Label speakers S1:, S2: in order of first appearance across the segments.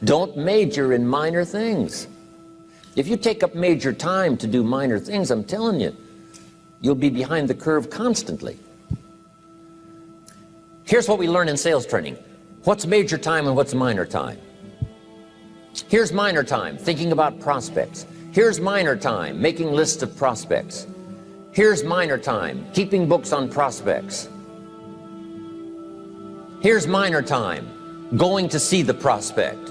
S1: Don't major in minor things. If you take up major time to do minor things, I'm telling you, you'll be behind the curve constantly. Here's what we learn in sales training. What's major time and what's minor time? Here's minor time, thinking about prospects. Here's minor time, making lists of prospects. Here's minor time, keeping books on prospects. Here's minor time, going to see the prospect.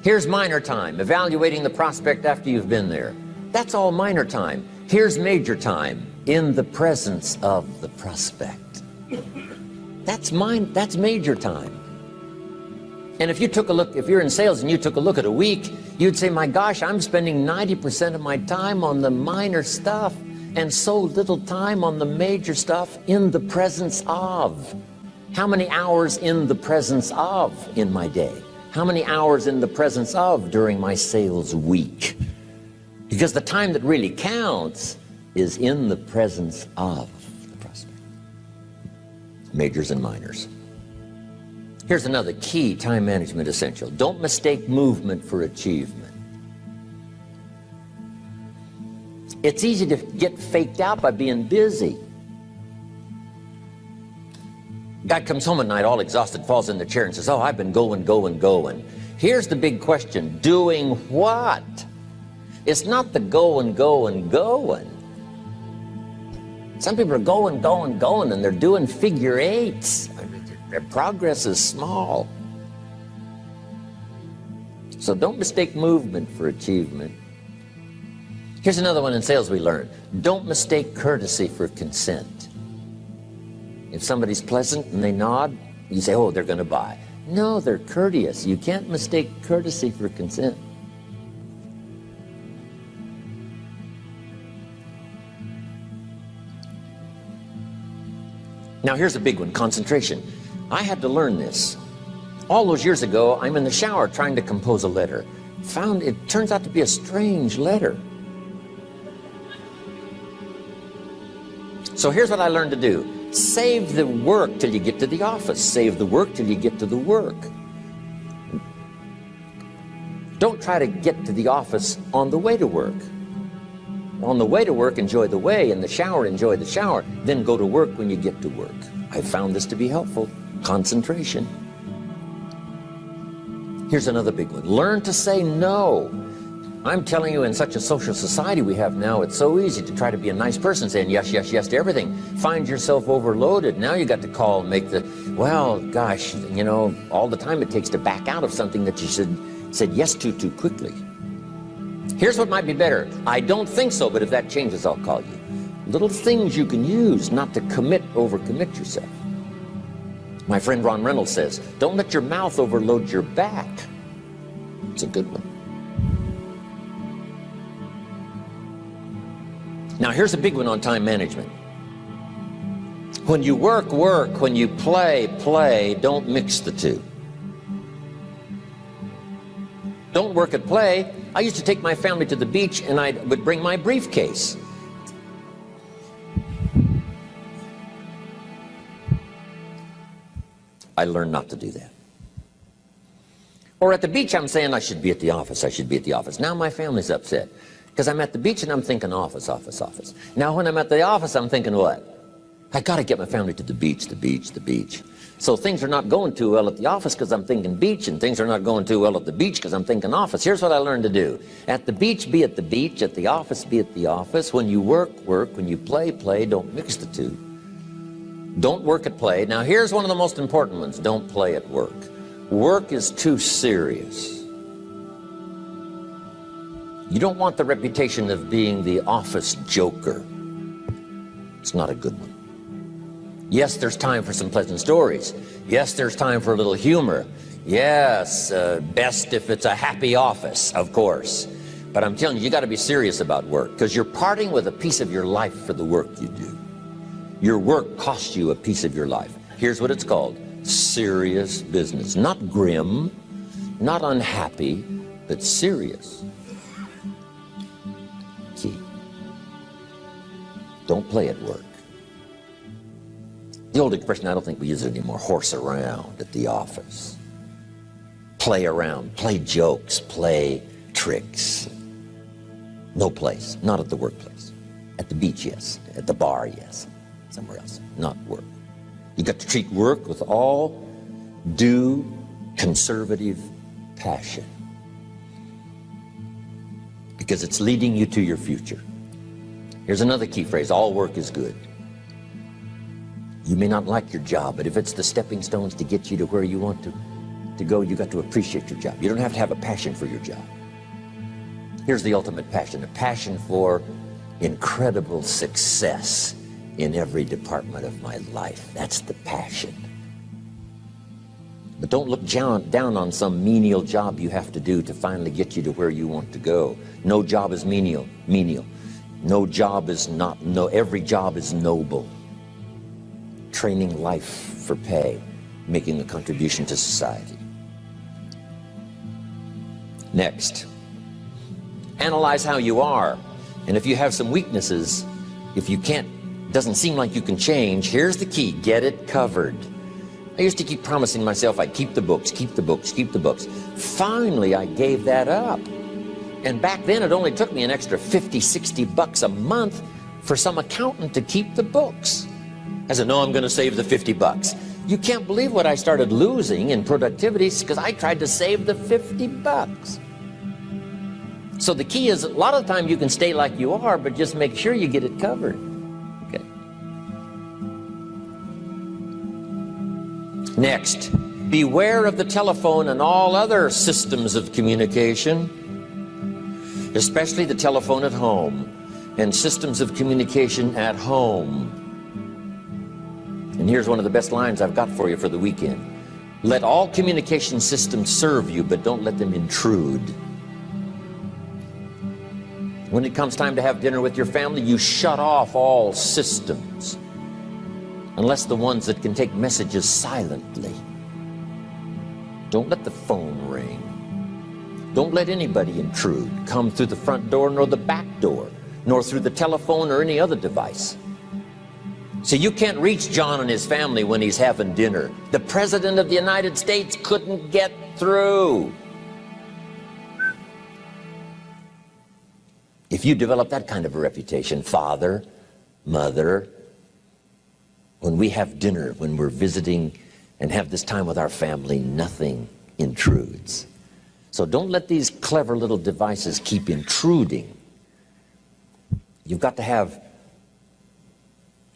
S1: Here's minor time, evaluating the prospect after you've been there. That's all minor time. Here's major time, in the presence of the prospect. That's major time. And if you took a look, if you're in sales and you took a look at a week, you'd say, my gosh, I'm spending 90% of my time on the minor stuff and so little time on the major stuff in the presence of. How many hours in the presence of in my day? How many hours in the presence of during my sales week? Because the time that really counts is in the presence of the prospect. Majors and minors. Here's another key time management essential. Don't mistake movement for achievement. It's easy to get faked out by being busy. Guy comes home at night all exhausted, falls in the chair and says, oh, I've been going. Here's the big question, doing what? It's not the going. Some people are going, and they're doing figure eights. Their progress is small. So don't mistake movement for achievement. Here's another one in sales we learned. Don't mistake courtesy for consent. If somebody's pleasant and they nod, you say, oh, they're going to buy. No, they're courteous. You can't mistake courtesy for consent. Now here's a big one, concentration. I had to learn this. All those years ago, I'm in the shower trying to compose a letter. Found it turns out to be a strange letter. So here's what I learned to do. Save the work till you get to the office. Save the work till you get to the work. Don't try to get to the office on the way to work. On the way to work, enjoy the way. In the shower, enjoy the shower. Then go to work when you get to work. I found this to be helpful. Concentration. Here's another big one. Learn to say no. I'm telling you, in such a social society we have now, it's so easy to try to be a nice person, saying yes to everything. Find yourself overloaded. Now you got to call and make the, well, gosh, you know, all the time it takes to back out of something that you said yes to too quickly. Here's what might be better. I don't think so, but if that changes, I'll call you. Little things you can use not to overcommit yourself. My friend Ron Reynolds says, don't let your mouth overload your back. It's a good one. Now here's a big one on time management. When you work, when you play, don't mix the two. Don't work at play. I used to take my family to the beach and I would bring my briefcase. I learned not to do that. Or at the beach, I'm saying I should be at the office. Now my family's upset because I'm at the beach and I'm thinking office. Now when I'm at the office, I'm thinking what? I got to get my family to the beach. So things are not going too well at the office because I'm thinking beach, and things are not going too well at the beach because I'm thinking office. Here's what I learned to do. At the beach, be at the beach. At the office, be at the office. When you work. When you play. Don't mix the two. Don't work at play. Now here's one of the most important ones. Don't play at work. Work is too serious. You don't want the reputation of being the office joker. It's not a good one. Yes, there's time for some pleasant stories. Yes, there's time for a little humor. Yes, best if it's a happy office, of course. But I'm telling you, you got to be serious about work because you're parting with a piece of your life for the work you do. Your work costs you a piece of your life. Here's what it's called. Serious business. Not grim, not unhappy, but serious. Key. Don't play at work. The old expression, I don't think we use it anymore, horse around at the office. Play around, play jokes, play tricks. No place, not at the workplace. At the beach, yes. At the bar, yes. Somewhere else, not work. You got to treat work with all due conservative passion, because it's leading you to your future. Here's another key phrase: all work is good. You may not like your job, but if it's the stepping stones to get you to where you want to go, you got to appreciate your job. You don't have to have a passion for your job. Here's the ultimate passion: a passion for incredible success in every department of my life. That's the passion. But don't look down on some menial job you have to do to finally get you to where you want to go. No job is menial. No job is not, every job is noble. Training life for pay, making a contribution to society. Next, analyze how you are. And if you have some weaknesses, if you doesn't seem like you can change, here's the key: get it covered. I used to keep promising myself I'd keep the books, keep the books, keep the books. Finally, I gave that up. And back then, it only took me an extra $50, $60 a month for some accountant to keep the books. I said, no, I'm going to save the $50. You can't believe what I started losing in productivity because I tried to save the $50. So the key is, a lot of the time you can stay like you are, but just make sure you get it covered. Okay. Next, beware of the telephone and all other systems of communication, especially the telephone at home and systems of communication at home. And here's one of the best lines I've got for you for the weekend: let all communication systems serve you, but don't let them intrude. When it comes time to have dinner with your family, you shut off all systems, unless the ones that can take messages silently. Don't let the phone ring. Don't let anybody intrude, come through the front door nor the back door, nor through the telephone or any other device. So you can't reach John and his family when he's having dinner. The President of the United States couldn't get through. If you develop that kind of a reputation, father, mother, when we have dinner, when we're visiting and have this time with our family, nothing intrudes. So don't let these clever little devices keep intruding. You've got to have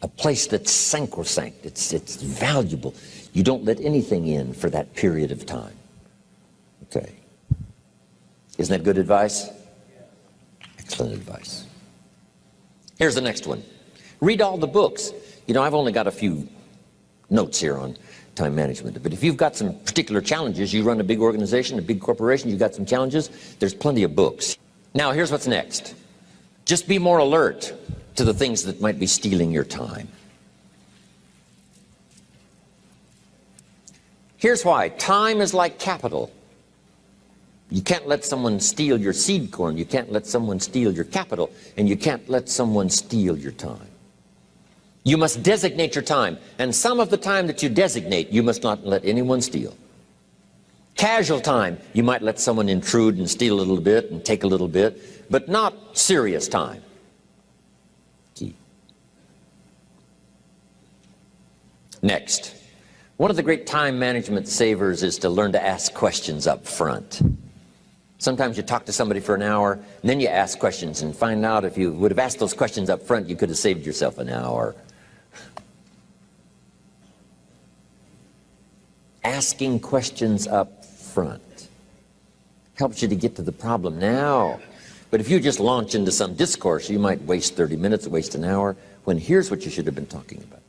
S1: a place that's sacrosanct, it's valuable. You don't let anything in for that period of time. Okay. Isn't that good advice? Excellent advice. Here's the next one. Read all the books. You know, I've only got a few notes here on time management, but if you've got some particular challenges, you run a big organization, a big corporation, you've got some challenges, there's plenty of books. Now, here's what's next. Just be more alert to the things that might be stealing your time. Here's why. Time is like capital. You can't let someone steal your seed corn. You can't let someone steal your capital. And you can't let someone steal your time. You must designate your time. And some of the time that you designate, you must not let anyone steal. Casual time, you might let someone intrude and steal a little bit and take a little bit, but not serious time. Key. Next, one of the great time management savers is to learn to ask questions up front. Sometimes you talk to somebody for an hour, and then you ask questions and find out if you would have asked those questions up front, you could have saved yourself an hour. Asking questions up front helps you to get to the problem now. But if you just launch into some discourse, you might waste 30 minutes, waste an hour, when here's what you should have been talking about.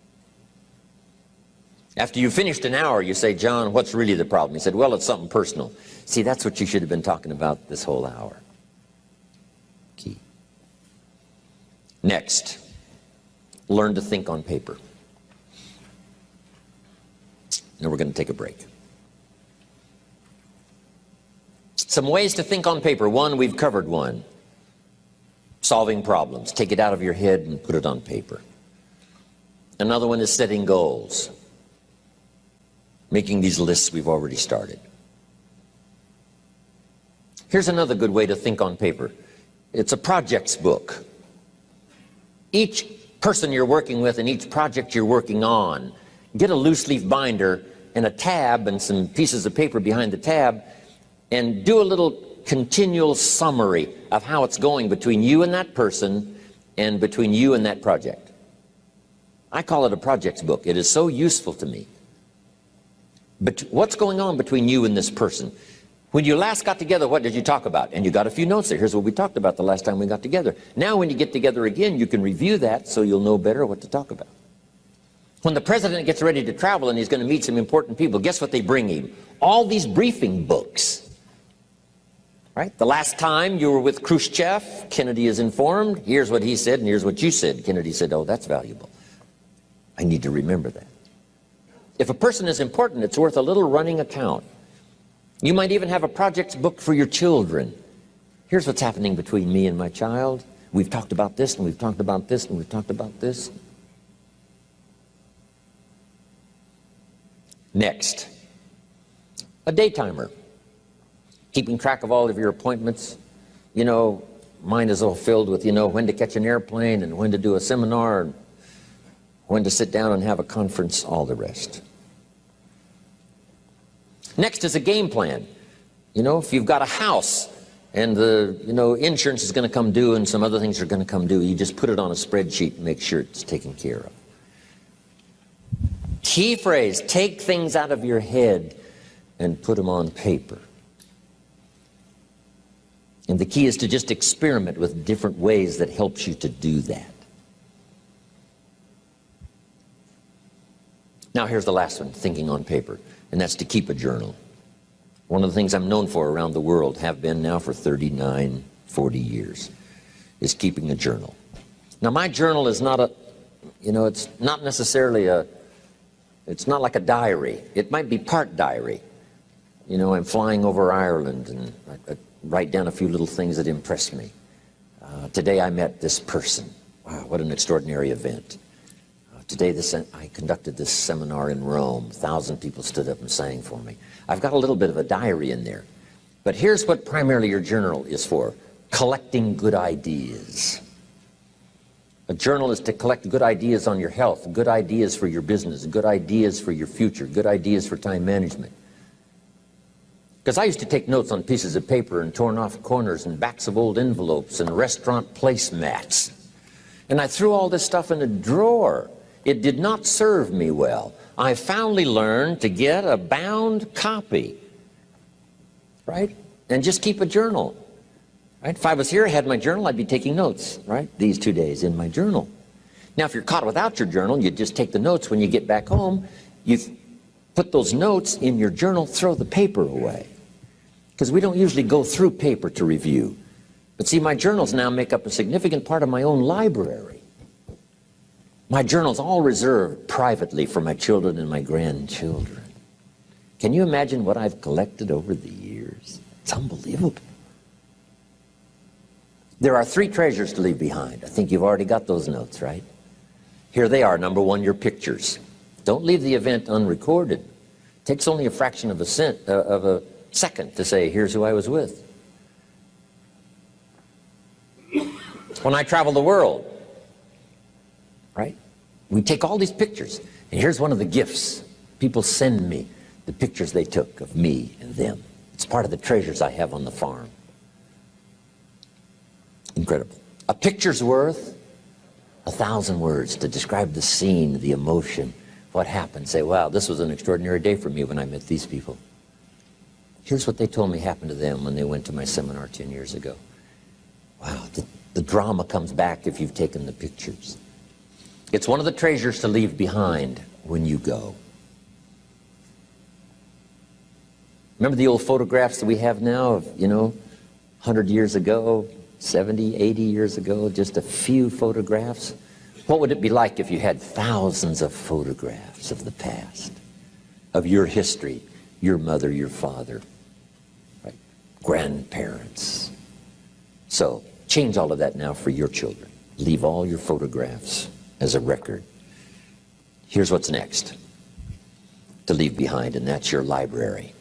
S1: After you finished an hour, you say, John, what's really the problem? He said, well, it's something personal. See, that's what you should have been talking about this whole hour. Key. Next, learn to think on paper. Now we're going to take a break. Some ways to think on paper. One, we've covered one. Solving problems. Take it out of your head and put it on paper. Another one is setting goals. Making these lists we've already started. Here's another good way to think on paper. It's a projects book. Each person you're working with and each project you're working on, get a loose leaf binder and a tab and some pieces of paper behind the tab and do a little continual summary of how it's going between you and that person and between you and that project. I call it a projects book. It is so useful to me. But what's going on between you and this person? When you last got together, what did you talk about? And you got a few notes there. Here's what we talked about the last time we got together. Now when you get together again, you can review that so you'll know better what to talk about. When the president gets ready to travel and he's going to meet some important people, guess what they bring him? All these briefing books. Right? The last time you were with Khrushchev, Kennedy is informed. Here's what he said and here's what you said. Kennedy said, oh, that's valuable. I need to remember that. If a person is important, it's worth a little running account. You might even have a projects book for your children. Here's what's happening between me and my child. We've talked about this, and we've talked about this, and we've talked about this. Next, a day timer. Keeping track of all of your appointments. You know, mine is all filled with, you know, when to catch an airplane and when to do a seminar, and when to sit down and have a conference, all the rest. Next is a game plan. You know, if you've got a house and the, you know, insurance is going to come due and some other things are going to come due, you just put it on a spreadsheet and make sure it's taken care of. Key phrase, take things out of your head and put them on paper. And the key is to just experiment with different ways that helps you to do that. Now here's the last one, thinking on paper, and that's to keep a journal. One of the things I'm known for around the world, have been now for 39, 40 years, is keeping a journal. Now my journal is not a, you know, it's not necessarily a, it's not like a diary. It might be part diary. You know, I'm flying over Ireland and I write down a few little things that impress me. Today I met this person. Wow, what an extraordinary event. Today I conducted this seminar in Rome. 1,000 people stood up and sang for me. I've got a little bit of a diary in there. But here's what primarily your journal is for. Collecting good ideas. A journal is to collect good ideas on your health, good ideas for your business, good ideas for your future, good ideas for time management. Because I used to take notes on pieces of paper and torn off corners and backs of old envelopes and restaurant placemats. And I threw all this stuff in a drawer. It did not serve me well. I finally learned to get a bound copy, right? And just keep a journal, right? If I was here, I had my journal, I'd be taking notes, right? These 2 days in my journal. Now, if you're caught without your journal, you just take the notes. When you get back home, you put those notes in your journal, throw the paper away. Because we don't usually go through paper to review. But see, my journals now make up a significant part of my own library. My journal's all reserved privately for my children and my grandchildren. Can you imagine what I've collected over the years? It's unbelievable. There are 3 treasures to leave behind. I think you've already got those notes, right? Here they are. Number 1, your pictures. Don't leave the event unrecorded. It takes only a fraction of a second to say, here's who I was with. When I travel the world, right? We take all these pictures, and here's one of the gifts. People send me the pictures they took of me and them. It's part of the treasures I have on the farm. Incredible. A picture's worth 1,000 words to describe the scene, the emotion, what happened. Say, wow, this was an extraordinary day for me when I met these people. Here's what they told me happened to them when they went to my seminar 10 years ago. Wow, the drama comes back if you've taken the pictures. It's one of the treasures to leave behind when you go. Remember the old photographs that we have now of, you know, 100 years ago, 70, 80 years ago, just a few photographs? What would it be like if you had thousands of photographs of the past, of your history, your mother, your father, right? Grandparents? So change all of that now for your children. Leave all your photographs as a record Here's what's next to leave behind, and that's your library.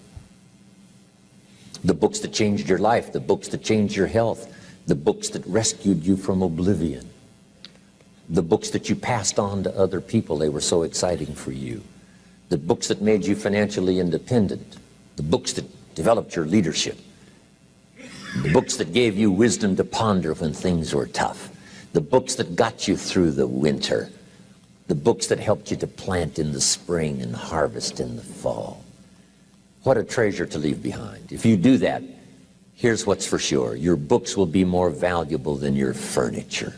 S1: The books that changed your life, the books that changed your health, the books that rescued you from oblivion, the books that you passed on to other people, they were so exciting for you, the books that made you financially independent, the books that developed your leadership, the books that gave you wisdom to ponder when things were tough, the books that got you through the winter, the books that helped you to plant in the spring and harvest in the fall. What a treasure to leave behind. If you do that, here's what's for sure. Your books will be more valuable than your furniture.